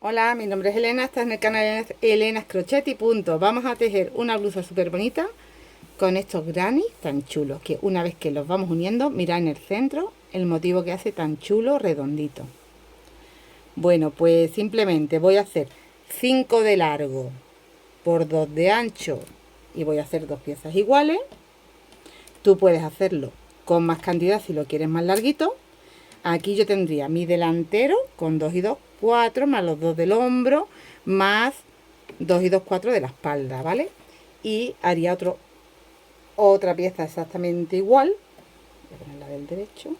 Hola, mi nombre es Elena, estás en el canal Elena's Crochet y punto. Vamos a tejer una blusa súper bonita con estos granny tan chulos, que una vez que los vamos uniendo, mirad en el centro el motivo que hace tan chulo, redondito. Bueno, pues simplemente voy a hacer 5 de largo por 2 de ancho y voy a hacer dos piezas iguales. Tú puedes hacerlo con más cantidad si lo quieres más larguito. Aquí yo tendría mi delantero con 2 y 2, 4, más los 2 del hombro, más 2 y 2, 4 de la espalda, ¿vale? Y haría otra pieza exactamente igual. Voy a poner la del derecho.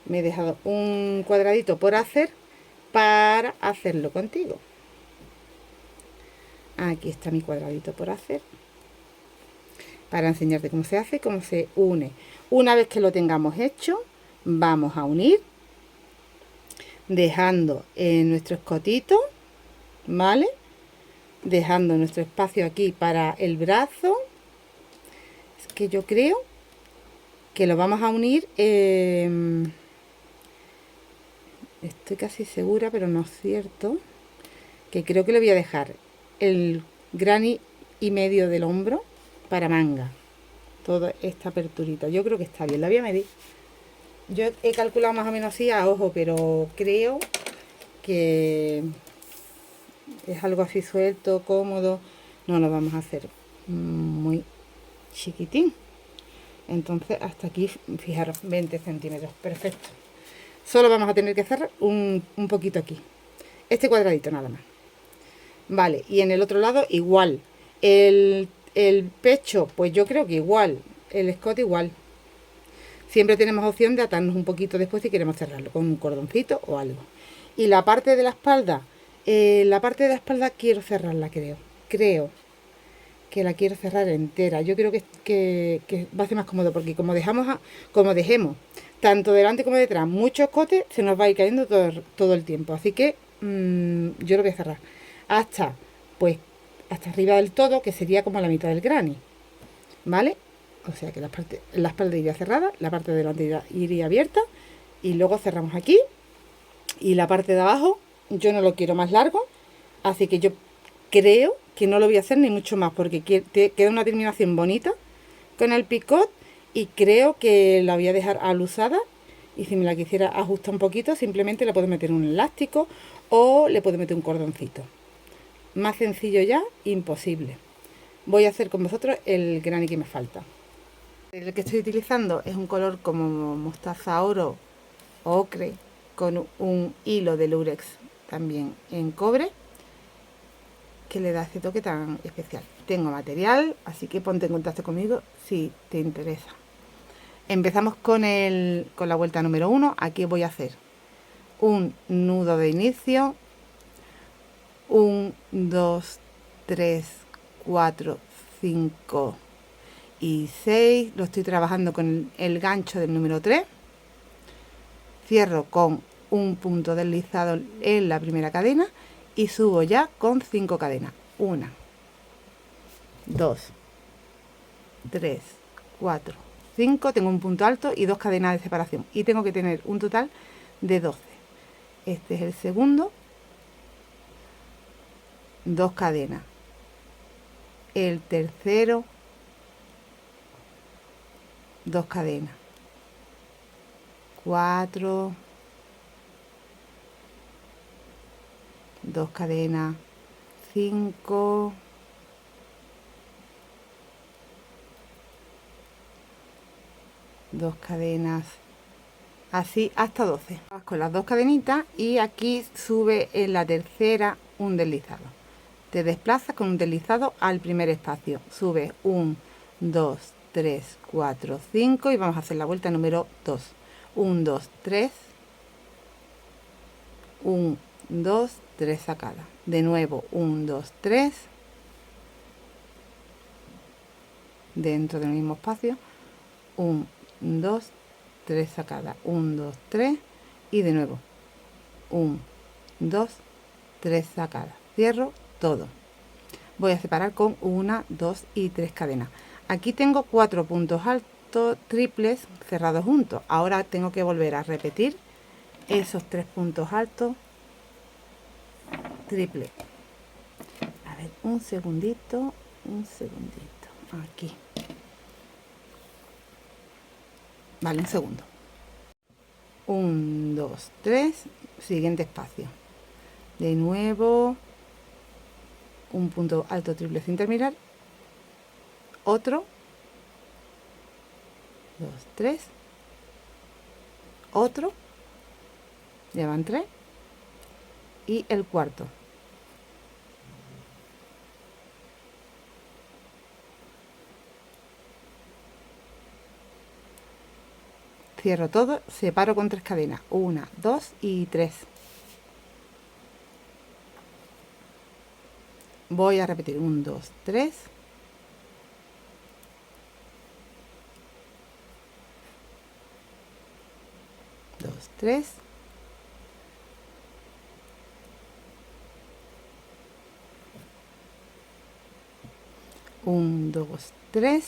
Me he dejado un cuadradito por hacer para hacerlo contigo. Aquí está mi cuadradito por hacer, para enseñarte cómo se hace, cómo se une. Una vez que lo tengamos hecho, vamos a unir dejando nuestro escotito, ¿vale? Dejando nuestro espacio aquí para el brazo. Es que yo creo que lo vamos a unir, estoy casi segura, pero no es cierto, que creo que le voy a dejar el granny y medio del hombro para manga, toda esta aperturita. Yo creo que está bien, la voy a medir. Yo he calculado más o menos así a ojo, pero creo que es algo así suelto, cómodo. No lo vamos a hacer muy chiquitín. Entonces hasta aquí, fijaros, 20 centímetros, perfecto. Solo vamos a tener que hacer un poquito aquí, este cuadradito nada más. Vale, y en el otro lado igual. El pecho, pues yo creo que igual. El escote igual. Siempre tenemos opción de atarnos un poquito después si queremos cerrarlo con un cordoncito o algo. Y la parte de la espalda, quiero cerrarla, creo que la quiero cerrar entera. Yo creo que va a ser más cómodo, porque como dejemos tanto delante como detrás mucho escote, se nos va a ir cayendo todo el tiempo. Así que yo lo voy a cerrar hasta, pues, hasta arriba del todo, que sería como la mitad del granny, ¿vale? O sea que la espalda iría cerrada, la parte de delante iría abierta, y luego cerramos aquí. Y la parte de abajo yo no lo quiero más largo, así que yo creo que no lo voy a hacer ni mucho más, porque queda una terminación bonita con el picot, y creo que la voy a dejar alusada. Y si me la quisiera ajustar un poquito, simplemente le puedo meter un elástico o le puedo meter un cordoncito. Más sencillo ya, imposible. Voy a hacer con vosotros el granny que me falta. El que estoy utilizando es un color como mostaza oro o ocre, con un hilo de lurex también en cobre, que le da ese toque tan especial. Tengo material, así que ponte en contacto conmigo si te interesa. Empezamos con la vuelta número 1. Aquí voy a hacer un nudo de inicio, 1, 2, 3, 4, 5 y 6. Lo estoy trabajando con el gancho del número 3. Cierro con un punto deslizado en la primera cadena y subo ya con 5 cadenas. 1, 2, 3, 4, 5. Tengo un punto alto y 2 cadenas de separación, y tengo que tener un total de 12. Este es el segundo, 2 cadenas. El tercero, 2 cadenas. 4, 2 cadenas. 5, 2 cadenas, así hasta 12. Con las 2 cadenitas, y aquí sube en la tercera un deslizado. Te desplazas con un deslizado al primer espacio, sube 1, 2, 3, 4, 5 y vamos a hacer la vuelta número 2. 1, 2, 3, 1, 2, 3 sacadas. De nuevo 1, 2, 3 dentro del mismo espacio, 1, 2, 3 sacadas, 1, 2, 3 y de nuevo 1, 2, 3 sacadas. Cierro todo. Voy a separar con 1, 2 y 3 cadenas. Aquí tengo 4 puntos altos triples cerrados juntos. Ahora tengo que volver a repetir esos 3 puntos altos triple. A ver, un segundito, aquí. Vale, un segundo. 1, 2, 3, siguiente espacio. De nuevo, un punto alto triple sin terminar, otro, 2, 3, otro, ya van 3, y el cuarto. Cierro todo, separo con 3 cadenas, 1, 2 y 3. Voy a repetir 1, 2, 3. 2, 3. 1, 2, 3.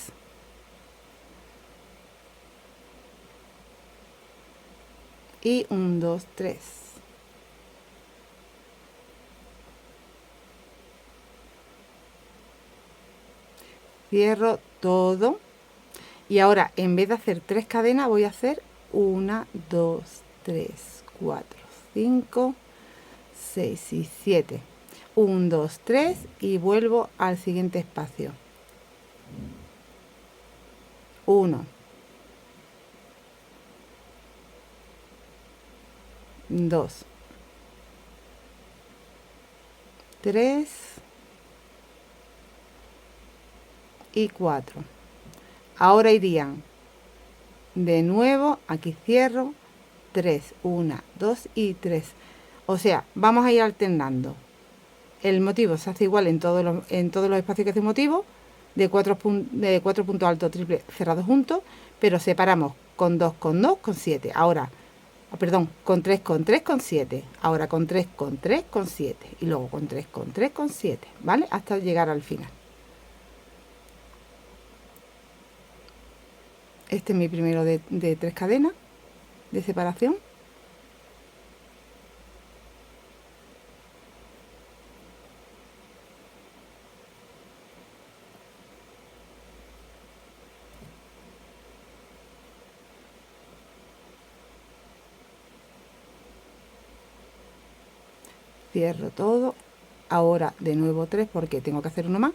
Y 1, 2, 3. Cierro todo. Y ahora, en vez de hacer 3 cadenas, voy a hacer 1, 2, 3, 4, 5, 6 y 7. 1, 2, 3 y vuelvo al siguiente espacio. 1, 2, 3 y 4. Ahora irían de nuevo, aquí cierro, 3, 1, 2 y 3. O sea, vamos a ir alternando. El motivo se hace igual en todos los espacios que hace un motivo, de 4 puntos altos triple cerrados juntos, pero separamos con 2, con 2, con 7. Ahora, perdón, con 3, con 3, con 7. Ahora con 3, con 3, con 7. Y luego con 3, con 3, con 7. ¿Vale? Hasta llegar al final. Este es mi primero de 3 cadenas de separación. Cierro todo. Ahora de nuevo 3 porque tengo que hacer uno más.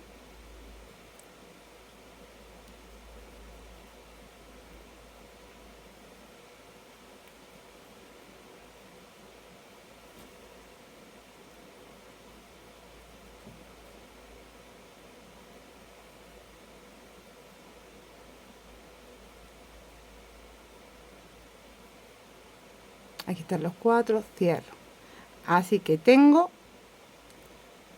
Aquí están los 4, cierro. Así que tengo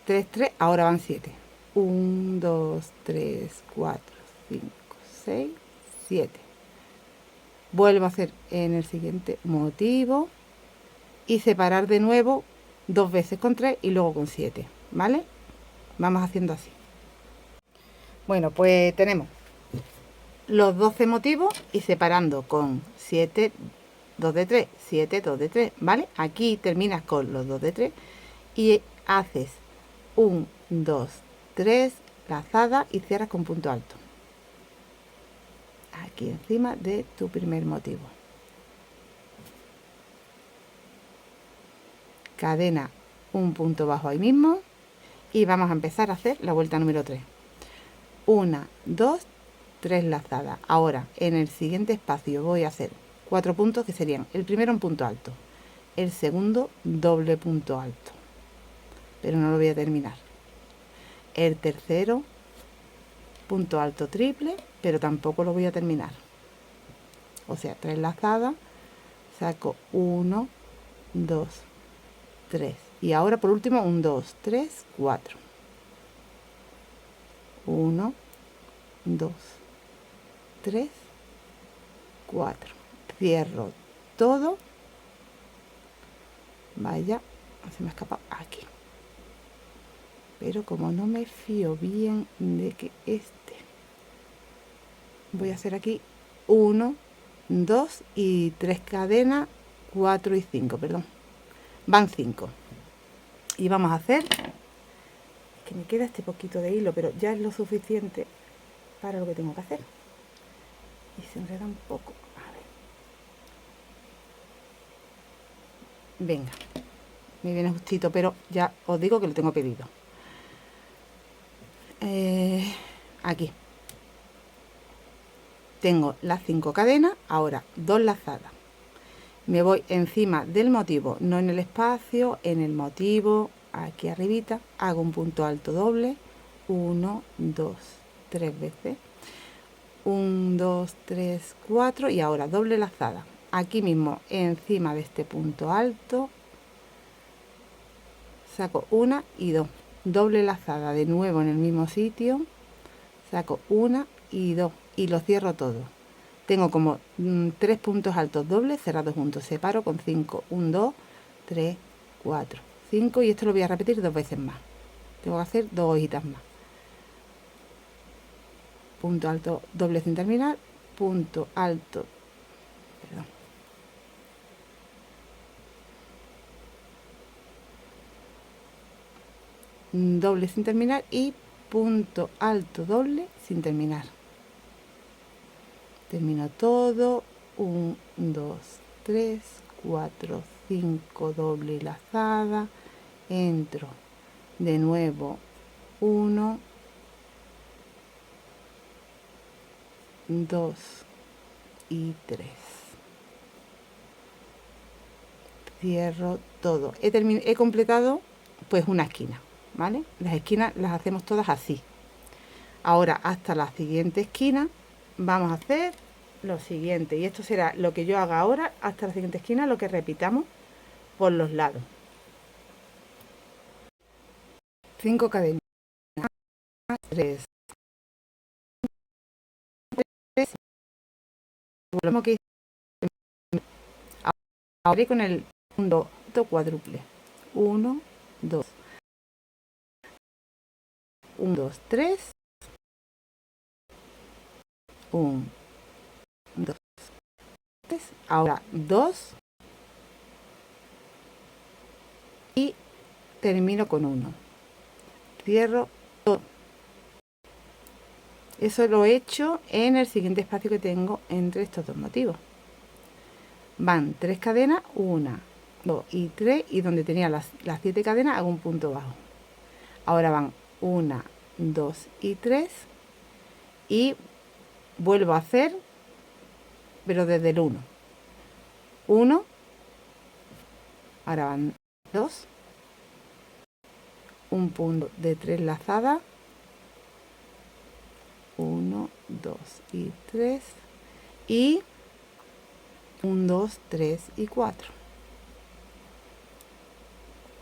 3, 3, ahora van 7. 1, 2, 3, 4, 5, 6, 7. Vuelvo a hacer en el siguiente motivo y separar de nuevo 2 veces con 3 y luego con 7, ¿vale? Vamos haciendo así. Bueno, pues tenemos los 12 motivos y separando con 7, 2 de 3, 7, 2 de 3, ¿vale? Aquí terminas con los 2 de 3 y haces 1, 2, 3, lazada y cierras con punto alto. Aquí encima de tu primer motivo. Cadena un punto bajo ahí mismo y vamos a empezar a hacer la vuelta número 3. 1, 2, 3 lazadas. Ahora en el siguiente espacio voy a hacer 4 puntos que serían el primero un punto alto, el segundo doble punto alto, pero no lo voy a terminar. El tercero punto alto triple, pero tampoco lo voy a terminar. O sea, 3 lazadas, saco 1, 2, 3. Y ahora por último un 2, 3, 4. 1, 2, 3, 4. Cierro todo. Vaya, se me ha escapado aquí. Pero como no me fío bien de que voy a hacer aquí 1, 2 y 3 cadenas, 4 y 5, perdón. Van 5. Y vamos a hacer, es que me queda este poquito de hilo, pero ya es lo suficiente para lo que tengo que hacer. Y se enreda un poco. A ver. Venga, me viene justito, pero ya os digo que lo tengo pedido. Aquí tengo las 5 cadenas, ahora 2 lazadas. Me voy encima del motivo, no en el espacio, en el motivo, aquí arribita, hago un punto alto doble, 1, 2, 3 veces, 1, 2, 3, 4 y ahora doble lazada. Aquí mismo, encima de este punto alto, saco una y dos, doble lazada de nuevo en el mismo sitio, saco una y dos y lo cierro todo. Tengo como 3 puntos altos dobles cerrados juntos, separo con 5, 1, 2, 3, 4, 5 y esto lo voy a repetir 2 veces más. Tengo que hacer 2 hojitas más. Punto alto doble sin terminar, punto alto, perdón, doble sin terminar y punto alto doble sin terminar. Termino todo, 1, 2, 3, 4, 5, doble lazada, entro de nuevo 1, 2 y 3. Cierro todo. He completado pues una esquina, ¿vale? Las esquinas las hacemos todas así. Ahora hasta la siguiente esquina vamos a hacer lo siguiente, y esto será lo que yo haga ahora hasta la siguiente esquina, lo que repitamos por los lados. 5 cadenas, 3, lo mismo que hice ahora con el punto cuádruple, 1, 2, 1, 2, 3, 1, 2, 3, ahora 2 y termino con 1, cierro todo. Eso lo he hecho en el siguiente espacio que tengo entre estos dos motivos. Van 3 cadenas, 1, 2 y 3, y donde tenía las 7 cadenas hago un punto bajo. Ahora van 1, 2 y 3 y vuelvo a hacer, pero desde el 1. 1, ahora van 2, un punto de 3 lazadas, 1, 2 y 3 y 1, 2, 3 y 4.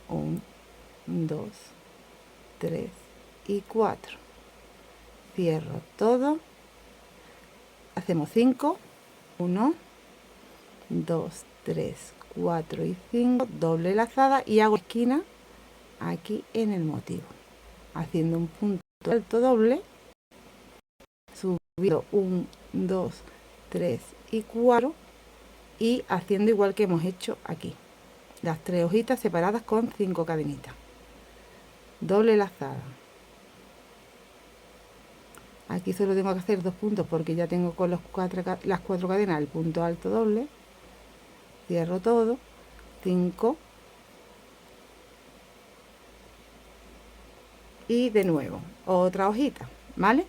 1, 2, 3 y 4. Cierro todo. Hacemos 5. 1, 2, 3, 4 y 5. Doble lazada y hago esquina aquí en el motivo. Haciendo un punto alto doble. Subiendo 1, 2, 3 y 4. Y haciendo igual que hemos hecho aquí. Las 3 hojitas separadas con 5 cadenitas. Doble lazada. Aquí solo tengo que hacer 2 puntos porque ya tengo con las 4 cadenas el punto alto doble. Cierro todo. 5. Y de nuevo, otra hojita, ¿vale?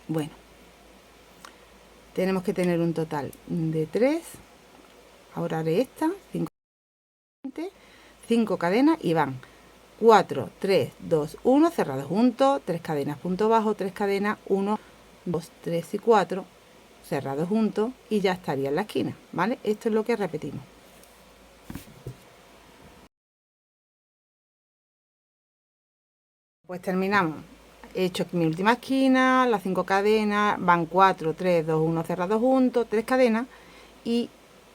Bueno. Tenemos que tener un total de 3. Ahora haré esta. 5 cadenas y van 4, 3, 2, 1, cerrado juntos, 3 cadenas, punto bajo, 3 cadenas, 1, 2, 3 y 4, cerrados juntos y ya estaría en la esquina, ¿vale? Esto es lo que repetimos. Pues terminamos. He hecho aquí mi última esquina, las 5 cadenas, van 4, 3, 2, 1, cerrados juntos, 3 cadenas y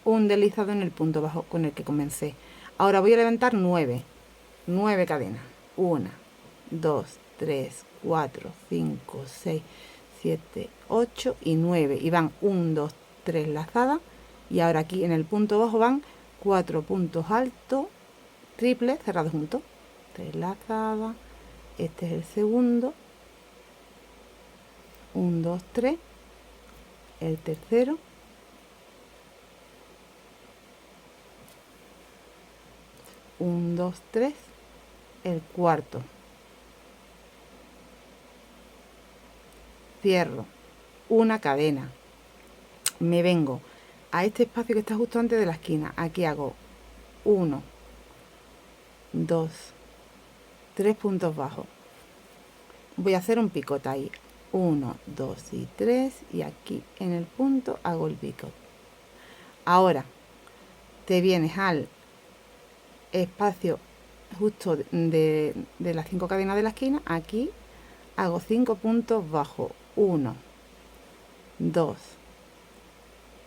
un deslizado en el punto bajo con el que comencé. Ahora voy a levantar 9 cadenas. 1, 2, 3, 4, 5, 6, 7, 8 y 9. Y van 1, 2, 3 lazadas. Y ahora aquí en el punto bajo van 4 puntos altos, triples cerrados juntos, 3 lazadas, este es el segundo, 1, 2, 3, el tercero, un, 2, 3, el cuarto, cierro una cadena, me vengo a este espacio que está justo antes de la esquina, aquí hago 1, 2, 3 puntos bajos, voy a hacer un picot ahí, 1, 2 y 3, y aquí en el punto hago el picot. Ahora te vienes al espacio justo de las 5 cadenas de la esquina, aquí hago 5 puntos bajos, 1, 2,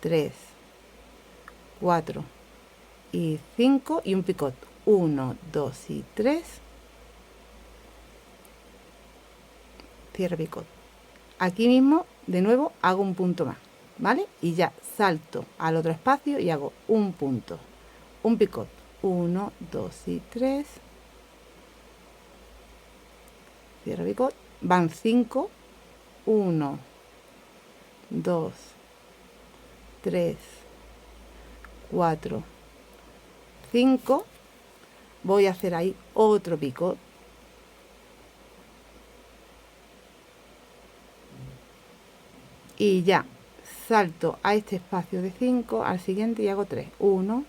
3, 4 y 5 y un picot, 1, 2 y 3, cierro picot. Aquí mismo de nuevo hago un punto más, ¿vale? Y ya salto al otro espacio y hago un punto, un picot, 1, 2 y 3, cierro picot, van 5, 1, 2, 3, 4, 5, voy a hacer ahí otro picot, y ya salto a este espacio de 5 al siguiente y hago 3, 1,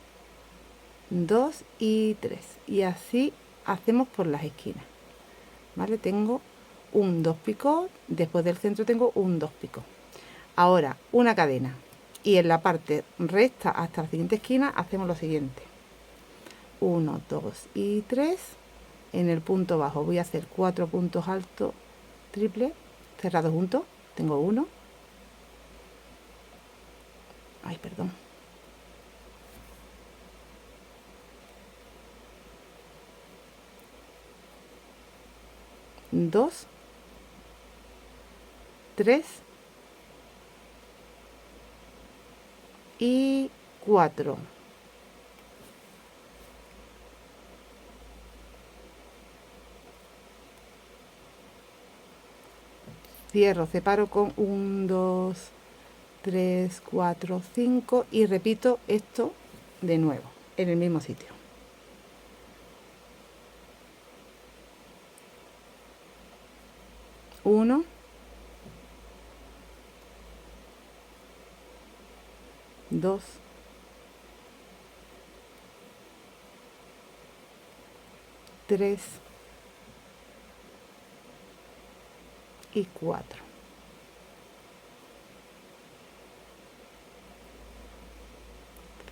2 y 3, y así hacemos por las esquinas, ¿vale? Tengo un 2 picot, después del centro tengo un 2 picot. Ahora una cadena, y en la parte recta hasta la siguiente esquina hacemos lo siguiente, 1, 2 y 3, en el punto bajo voy a hacer 4 puntos altos triple cerrados juntos, tengo 1, ay, perdón, 2, 3 y 4. Cierro, separo con 1, 2, 3, 4, 5 y repito esto de nuevo en el mismo sitio. 1, 2, 3 y 4.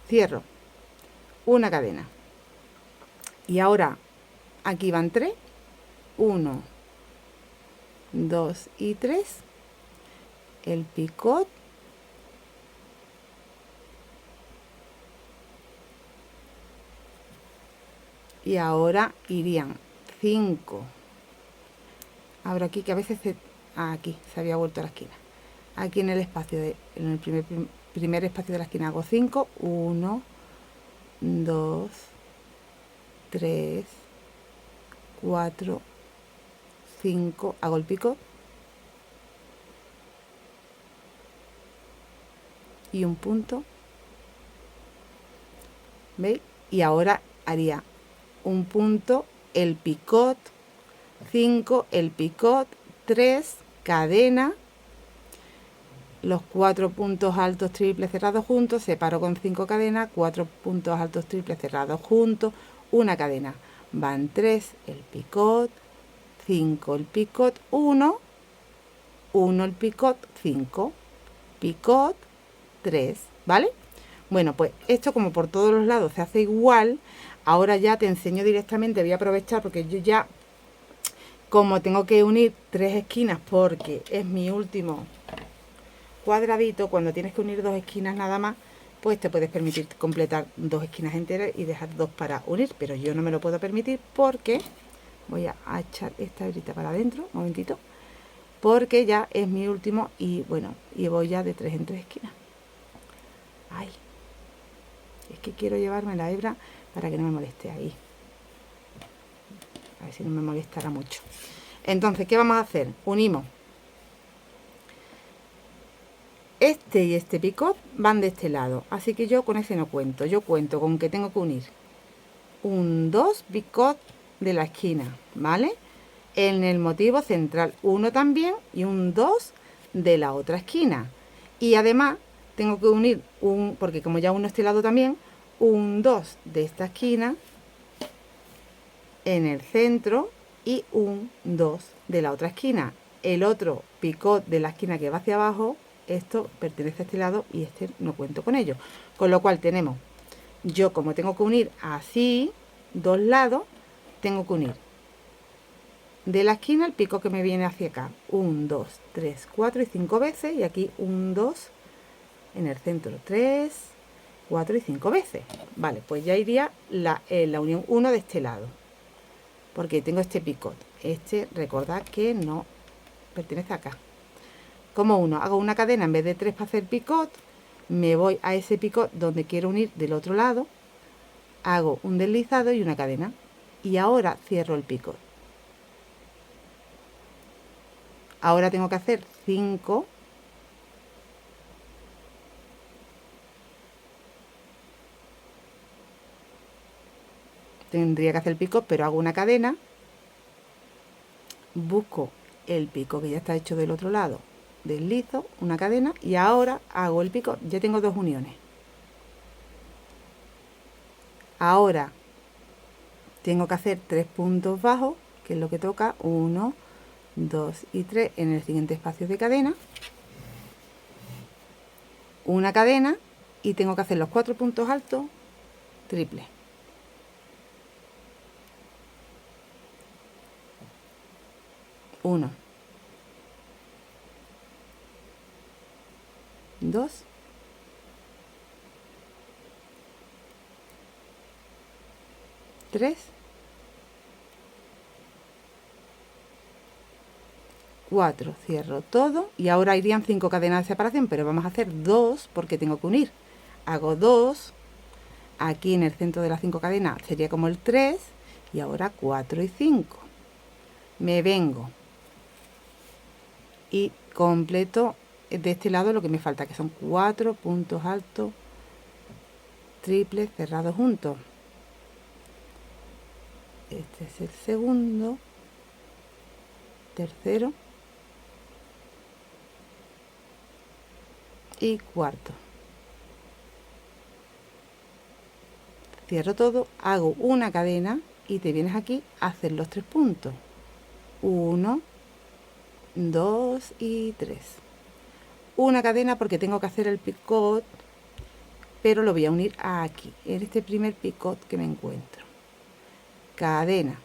Cierro una cadena y ahora aquí van 3, 1, 2 y 3, el picot, y ahora irían 5. Ahora aquí que a veces aquí se había vuelto a la esquina, aquí en el espacio en el primer espacio de la esquina hago 5, 1, 2, 3, 4, 5, hago el picot y un punto, ¿veis? Y ahora haría un punto, el picot, 5, el picot, 3, cadena, los 4 puntos altos triples cerrados juntos, separo con 5 cadenas, 4 puntos altos triples cerrados juntos, una cadena, van 3, el picot, 5 el picot, 1, 1 el picot, 5, picot, 3, ¿vale? Bueno, pues esto como por todos los lados se hace igual. Ahora ya te enseño directamente, voy a aprovechar porque yo ya, como tengo que unir 3 esquinas porque es mi último cuadradito, cuando tienes que unir 2 esquinas nada más, pues te puedes permitir completar 2 esquinas enteras y dejar 2 para unir, pero yo no me lo puedo permitir porque voy a echar esta hebrita para adentro, un momentito, porque ya es mi último y bueno, y voy ya de 3 en 3 esquinas. Ay, es que quiero llevarme la hebra para que no me moleste ahí. a ver si no me molestará mucho. Entonces, ¿qué vamos a hacer? Unimos este y este picot van de este lado, así que yo con ese no cuento. Yo cuento con que tengo que unir un 2 picot de la esquina, ¿vale? En el motivo central uno también y un 2 de la otra esquina. Y además tengo que unir un, porque como ya uno este lado también, un 2 de esta esquina en el centro y un 2 de la otra esquina. El otro picot de la esquina que va hacia abajo, esto pertenece a este lado y este no cuento con ello. Con lo cual tenemos, yo como tengo que unir así, dos lados, tengo que unir de la esquina el pico que me viene hacia acá. 1, 2, 3, 4 y 5 veces. Y aquí 1, 2 en el centro. 3, 4 y 5 veces. Vale, pues ya iría la unión 1 de este lado. Porque tengo este picot. Este, recordad que no pertenece acá. Como uno, hago una cadena en vez de 3 para hacer picot. Me voy a ese picot donde quiero unir del otro lado. Hago un deslizado y una cadena. Y ahora cierro el picot. Ahora tengo que hacer 5. Tendría que hacer el picot, pero hago una cadena. Busco el picot que ya está hecho del otro lado. Deslizo una cadena y ahora hago el picot. Ya tengo 2 uniones. Ahora tengo que hacer 3 puntos bajos, que es lo que toca. 1, 2 y 3 en el siguiente espacio de cadena. Una cadena y tengo que hacer los 4 puntos altos triples. 1, 2, 3, 4, cierro todo y ahora irían 5 cadenas de separación, pero vamos a hacer 2 porque tengo que unir. Hago 2, aquí en el centro de las 5 cadenas sería como el 3 y ahora 4 y 5. Me vengo y completo de este lado lo que me falta, que son 4 puntos altos triples cerrados juntos. Este es el segundo, tercero y cuarto. Cierro todo, hago una cadena y te vienes aquí a hacer los 3 puntos. 1, 2 y 3. Una cadena porque tengo que hacer el picot, pero lo voy a unir aquí, en este primer picot que me encuentro. Cadena.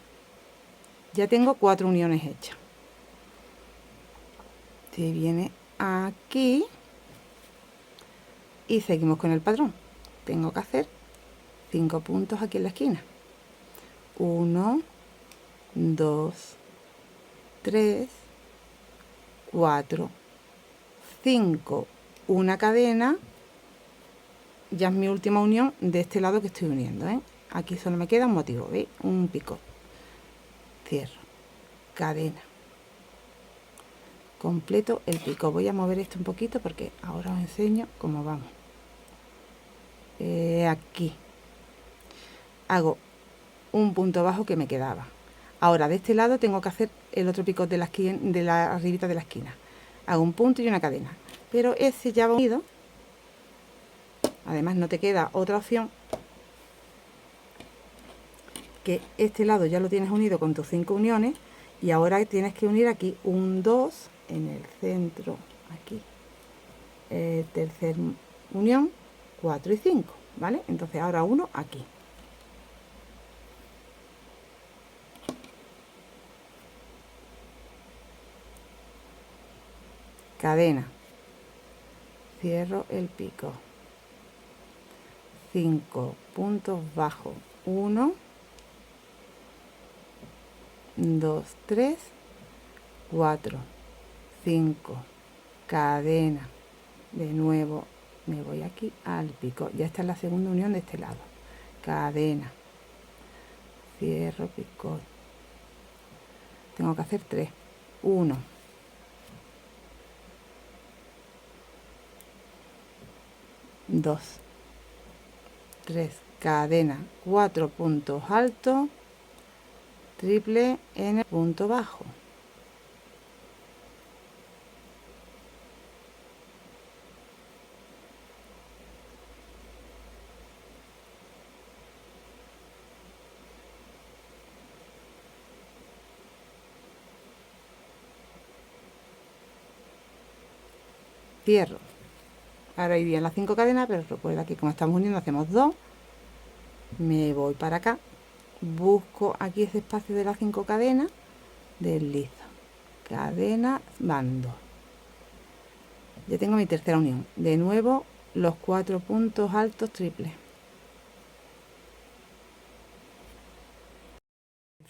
Ya tengo 4 uniones hechas. Se viene aquí y seguimos con el patrón. Tengo que hacer 5 puntos aquí en la esquina. 1, 2, 3, 4, 5. Una cadena. Ya es mi última unión de este lado que estoy uniendo, ¿eh? Aquí solo me queda un motivo, ¿veis? Un picot. Cierro. Cadena. Completo el pico. Voy a mover esto un poquito porque ahora os enseño cómo vamos. Aquí hago un punto bajo que me quedaba. Ahora de este lado tengo que hacer el otro picot de la esquina, de la arribita de la esquina. Hago un punto y una cadena, pero ese ya va unido. Además no te queda otra opción que este lado ya lo tienes unido con tus 5 uniones y ahora tienes que unir aquí un 2 en el centro, aquí, tercer unión, 4 y 5, ¿vale? Entonces ahora uno aquí. Cadena, cierro el pico, 5 puntos bajos, 1, 2, 3, 4, 5, cadena, de nuevo me voy aquí al pico, ya está en la segunda unión de este lado, cadena, cierro picot, tengo que hacer 3. 1, 2, 3, cadena, 4 puntos altos, triple en el punto bajo. Cierro. Ahora irían las 5 cadenas, pero recuerda que como estamos uniendo hacemos 2. Me voy para acá, busco aquí ese espacio de las 5 cadenas, deslizo, cadena, van 2. Ya tengo mi tercera unión. De nuevo los 4 puntos altos triples.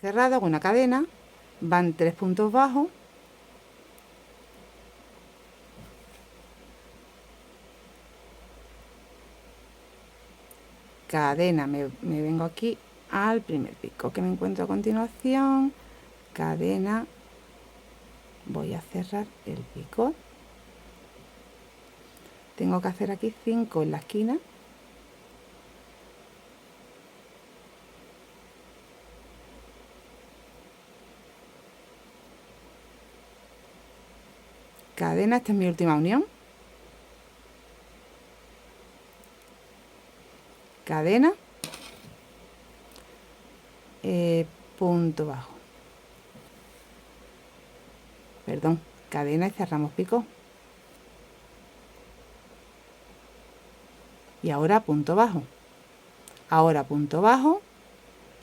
Cerrado con una cadena, van 3 puntos bajos. Cadena, me vengo aquí al primer pico que me encuentro a continuación, cadena, voy a cerrar el pico, tengo que hacer aquí 5 en la esquina, cadena, esta es mi última unión, cadena, punto bajo, perdón, cadena y cerramos pico. Y ahora punto bajo, ahora punto bajo,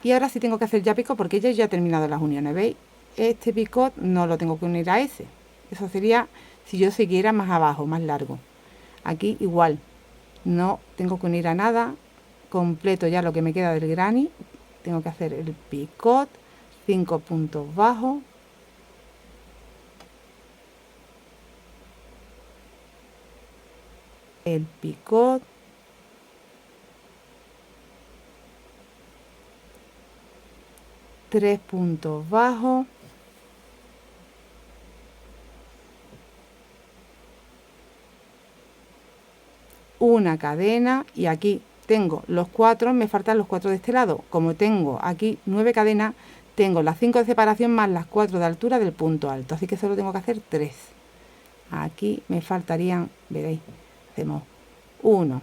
y ahora sí tengo que hacer ya pico porque ya he terminado las uniones, ¿veis? Este picot no lo tengo que unir a ese, eso sería si yo siguiera más abajo, más largo. Aquí igual, no tengo que unir a nada, completo ya lo que me queda del granny, tengo que hacer el picot, 5 puntos bajos, el picot, tres puntos bajos, una cadena, y aquí tengo los 4, me faltan los 4 de este lado. Como tengo aquí 9 cadenas, tengo las 5 de separación más las 4 de altura del punto alto, así que solo tengo que hacer 3. Aquí me faltarían, veréis, hacemos 1,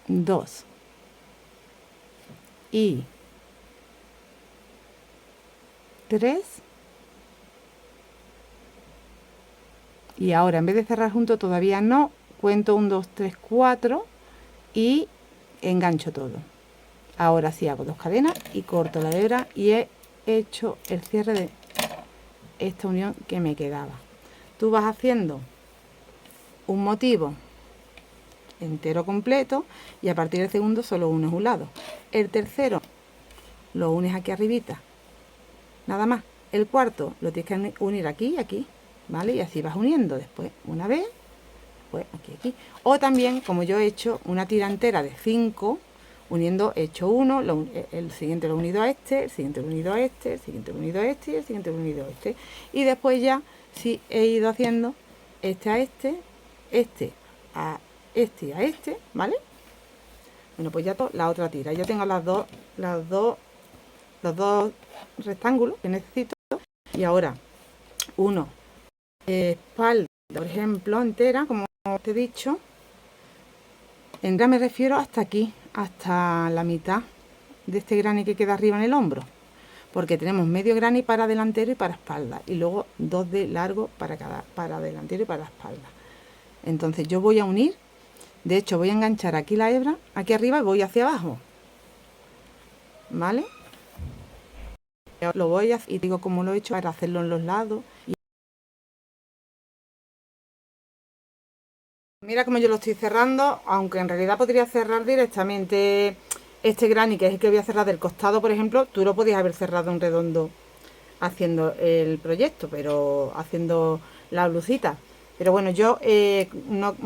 2 y 3. Y ahora en vez de cerrar junto todavía no, cuento 1, 2, 3, 4 y engancho todo. Ahora sí hago 2 cadenas y corto la hebra y he hecho el cierre de esta unión que me quedaba. Tú vas haciendo un motivo entero completo y a partir del segundo solo unes un lado. El tercero lo unes aquí arribita, nada más. El cuarto lo tienes que unir aquí y aquí, ¿vale? Y así vas uniendo después una vez, después aquí, aquí. O también, como yo he hecho una tira entera de 5, uniendo, he hecho uno, el siguiente lo he unido a este, el siguiente lo he unido a este, el siguiente lo he unido a este y el siguiente lo he unido a este. Y después ya sí he ido haciendo este a este, este a este y a este, ¿vale? Bueno, pues ya la otra tira. Ya tengo los dos rectángulos que necesito. Y ahora uno espalda, por ejemplo, entera, como te he dicho. Entera me refiero hasta aquí, hasta la mitad de este granny que queda arriba en el hombro, porque tenemos medio granny para delantero y para espalda, y luego 2 de largo para delantero y para espalda. Entonces yo voy a unir, de hecho voy a enganchar aquí la hebra, aquí arriba, y voy hacia abajo, ¿vale? Lo voy a hacer, y digo como lo he hecho para hacerlo en los lados. Mira cómo yo lo estoy cerrando, aunque en realidad podría cerrar directamente este granny, que es el que voy a cerrar del costado, por ejemplo. Tú lo podías haber cerrado en redondo haciendo el proyecto, pero haciendo la blusita. Pero bueno, yo no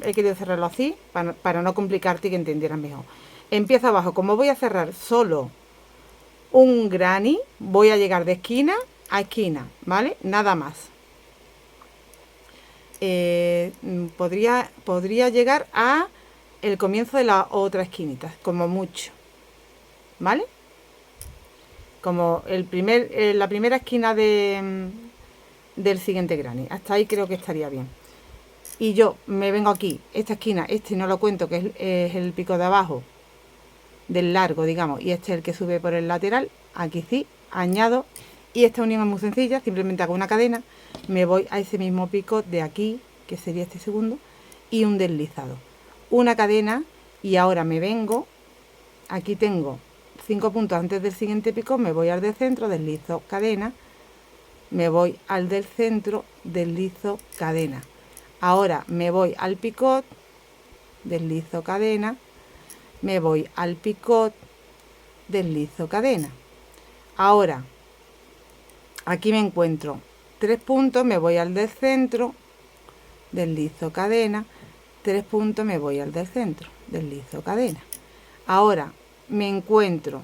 he querido cerrarlo así para no complicarte y que entendieras mejor. empiezo abajo. Como voy a cerrar solo un granny, voy a llegar de esquina a esquina, ¿vale? Nada más. Podría llegar a el comienzo de la otra esquinita, como mucho, ¿vale? Como la primera esquina del siguiente granny. Hasta ahí creo que estaría bien. Y yo me vengo aquí, esta esquina, este no lo cuento, que es el pico de abajo del largo, digamos, y este es el que sube por el lateral. Aquí sí, añado, y esta unión es muy sencilla, simplemente hago una cadena, me voy a ese mismo pico de aquí, que sería este segundo, y un deslizado, una cadena, y ahora me vengo, aquí tengo 5 puntos antes del siguiente pico, me voy al del centro, deslizo cadena, me voy al del centro, deslizo cadena. Ahora me voy al picot, deslizo cadena, me voy al picot, deslizo cadena. Ahora aquí me encuentro 3 puntos, me voy al del centro, deslizo cadena, 3 puntos, me voy al del centro, deslizo cadena. Ahora me encuentro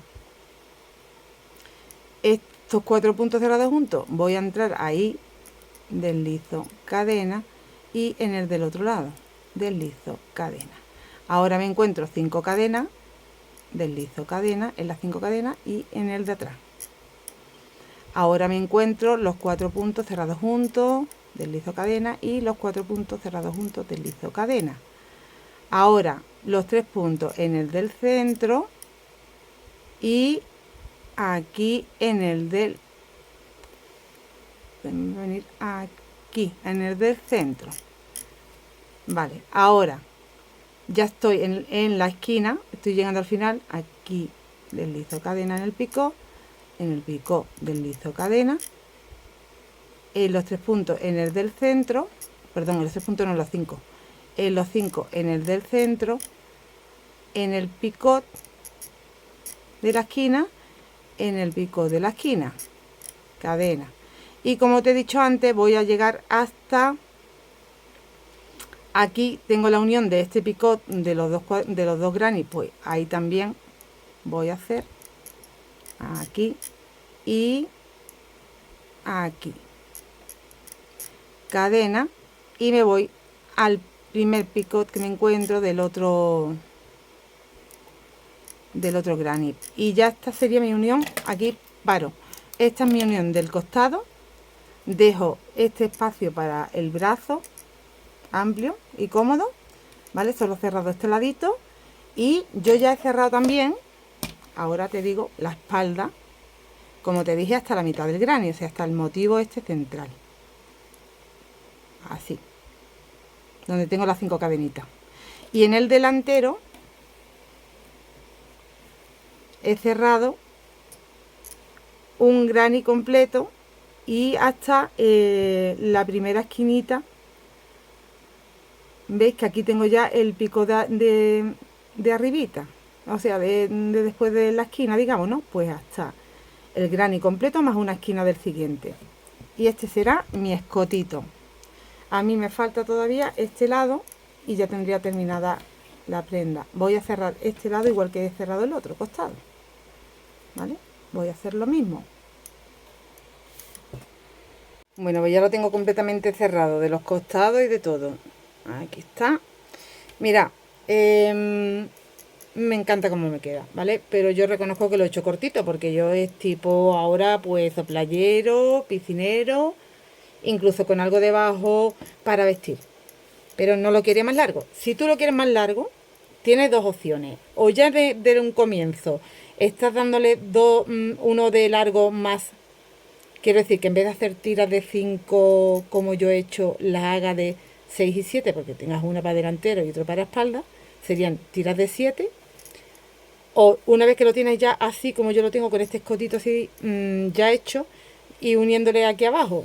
estos 4 puntos cerrados juntos, voy a entrar ahí, deslizo cadena, y en el del otro lado deslizo cadena. Ahora me encuentro 5 cadenas, deslizo cadena en las 5 cadenas y en el de atrás. Ahora me encuentro los 4 puntos cerrados juntos, deslizo cadena, y los 4 puntos cerrados juntos, deslizo cadena. Ahora los 3 puntos en el del centro y aquí en el del, venir aquí en el del centro. Vale, ahora ya estoy en la esquina, estoy llegando al final, aquí deslizo cadena en el pico deslizo cadena, en los 3 puntos en el del centro, perdón, en los 3 puntos no, en los 5, en los 5 en el del centro, en el picot de la esquina, en el picot de la esquina, cadena. Y como te he dicho antes, voy a llegar hasta aquí, tengo la unión de este picot de los dos granny, pues ahí también voy a hacer aquí y aquí cadena, y me voy al primer picot que me encuentro del otro granny, y ya esta sería mi unión. Aquí paro, esta es mi unión del costado, dejo este espacio para el brazo amplio y cómodo, ¿vale? Solo cerrado este ladito, y yo ya he cerrado también, ahora te digo, la espalda, como te dije, hasta la mitad del granny, o sea, hasta el motivo este central, así, donde tengo las 5 cadenitas. Y en el delantero he cerrado un granny completo y hasta la primera esquinita. Veis que aquí tengo ya el pico de arribita, o sea, de después de la esquina, digamos, ¿no? Pues hasta el granny completo más una esquina del siguiente. Y este será mi escotito. A mí me falta todavía este lado y ya tendría terminada la prenda. Voy a cerrar este lado igual que he cerrado el otro costado, ¿vale? Voy a hacer lo mismo. Bueno, pues ya lo tengo completamente cerrado de los costados y de todo. Aquí está. Mira, me encanta cómo me queda, ¿vale? Pero yo reconozco que lo he hecho cortito porque yo es tipo ahora pues playero, piscinero, incluso con algo debajo para vestir. Pero no lo quería más largo. Si tú lo quieres más largo, tienes dos opciones. O ya de un comienzo estás dándole uno de largo más. Quiero decir que en vez de hacer tiras de 5 como yo he hecho, las haga de 6 y 7, porque tengas una para delantero y otra para espalda, serían tiras de 7. O una vez que lo tienes ya así como yo lo tengo, con este escotito así ya hecho, y uniéndole aquí abajo.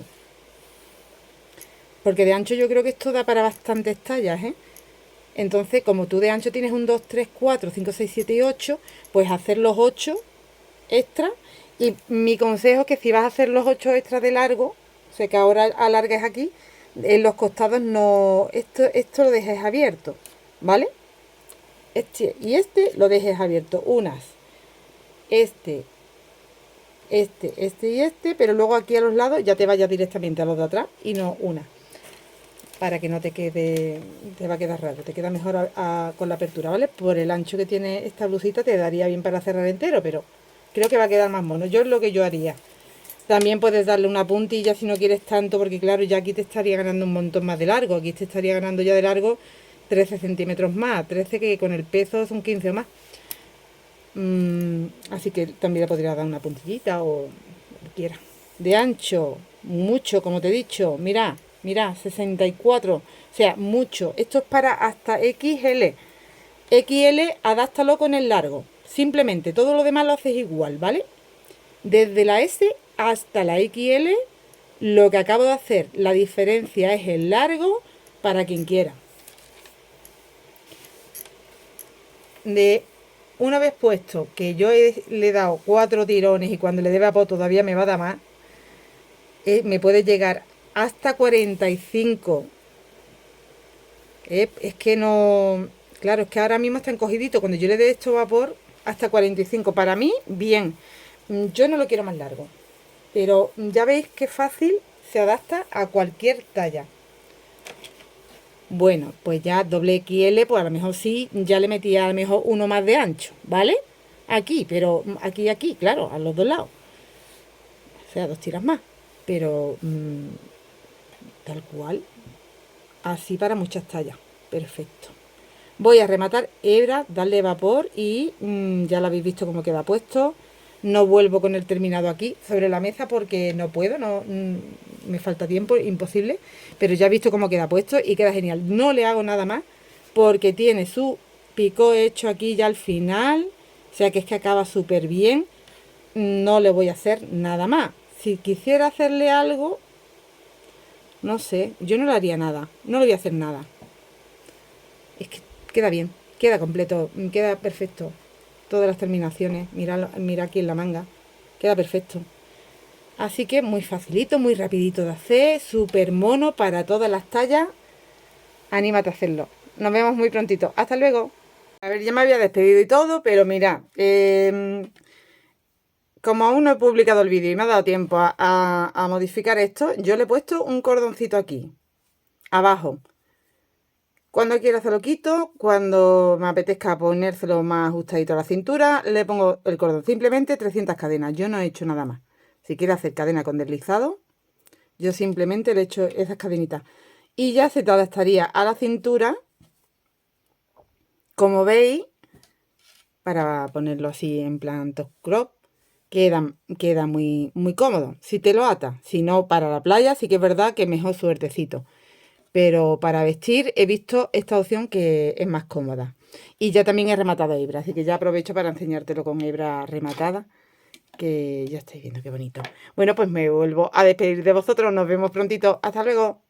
Porque de ancho yo creo que esto da para bastantes tallas, ¿eh? Entonces, como tú de ancho tienes un 2, 3, 4, 5, 6, 7 y 8, pues hacer los 8 extra. Y mi consejo es que si vas a hacer los 8 extras de largo, o sea que ahora alargues aquí, en los costados no, esto lo dejes abierto, ¿vale? este y este lo dejes abierto. Unas, este, este y este, pero luego aquí a los lados ya te vayas directamente a los de atrás y no una. Para que no te quede, te va a quedar raro, te queda mejor con la apertura, ¿vale? Por el ancho que tiene esta blusita te daría bien para cerrar entero, pero creo que va a quedar más mono. Yo es lo que yo haría. También puedes darle una puntilla si no quieres tanto, porque claro, ya aquí te estaría ganando un montón más de largo. Aquí te estaría ganando ya de largo 13 centímetros más, 13 que con el peso son 15 o más. Así que también le podría dar una puntillita o lo que quiera. De ancho, mucho, como te he dicho. Mira, mira, 64. O sea, mucho. Esto es para hasta XL. XL, adáptalo con el largo. Simplemente, todo lo demás lo haces igual, ¿vale? Desde la S hasta la XL, lo que acabo de hacer, la diferencia es el largo para quien quiera. De una vez puesto que yo le he dado 4 tirones y cuando le dé vapor todavía me va a dar más, me puede llegar hasta 45. Es que no... Claro, es que ahora mismo está encogidito. Cuando yo le dé esto vapor, hasta 45. Para mí, bien. Yo no lo quiero más largo. Pero ya veis que fácil se adapta a cualquier talla. Bueno, pues ya doble XL, pues a lo mejor sí, ya le metía a lo mejor uno más de ancho, ¿vale? Aquí, pero aquí, claro, a los dos lados. O sea, 2 tiras más. Pero tal cual, así para muchas tallas. Perfecto. Voy a rematar hebra, darle vapor y ya lo habéis visto cómo queda puesto. No vuelvo con el terminado aquí sobre la mesa porque no puedo, no, me falta tiempo, imposible. Pero ya he visto cómo queda puesto y queda genial. No le hago nada más porque tiene su picó hecho aquí ya al final. O sea que es que acaba súper bien. No le voy a hacer nada más. Si quisiera hacerle algo, no sé, yo no le haría nada. No le voy a hacer nada. Es que queda bien, queda completo, queda perfecto. Todas las terminaciones, mira, mira aquí en la manga, queda perfecto. Así que muy facilito, muy rapidito de hacer, súper mono para todas las tallas. Anímate a hacerlo. Nos vemos muy prontito. Hasta luego. A ver, ya me había despedido y todo, pero mira, como aún no he publicado el vídeo y me ha dado tiempo a modificar esto, yo le he puesto un cordoncito aquí, abajo. Cuando quiera hacerlo quito, cuando me apetezca ponérselo más ajustadito a la cintura, le pongo el cordón. Simplemente 300 cadenas, yo no he hecho nada más. Si quiere hacer cadena con deslizado, yo simplemente le he hecho esas cadenitas. Y ya se te adaptaría a la cintura, como veis, para ponerlo así en plan top crop, queda muy, muy cómodo. Si te lo atas, si no para la playa, sí que es verdad que mejor suertecito. Pero para vestir he visto esta opción que es más cómoda. Y ya también he rematado hebra, así que ya aprovecho para enseñártelo con hebra rematada, que ya estáis viendo qué bonito. Bueno, pues me vuelvo a despedir de vosotros. Nos vemos prontito. Hasta luego.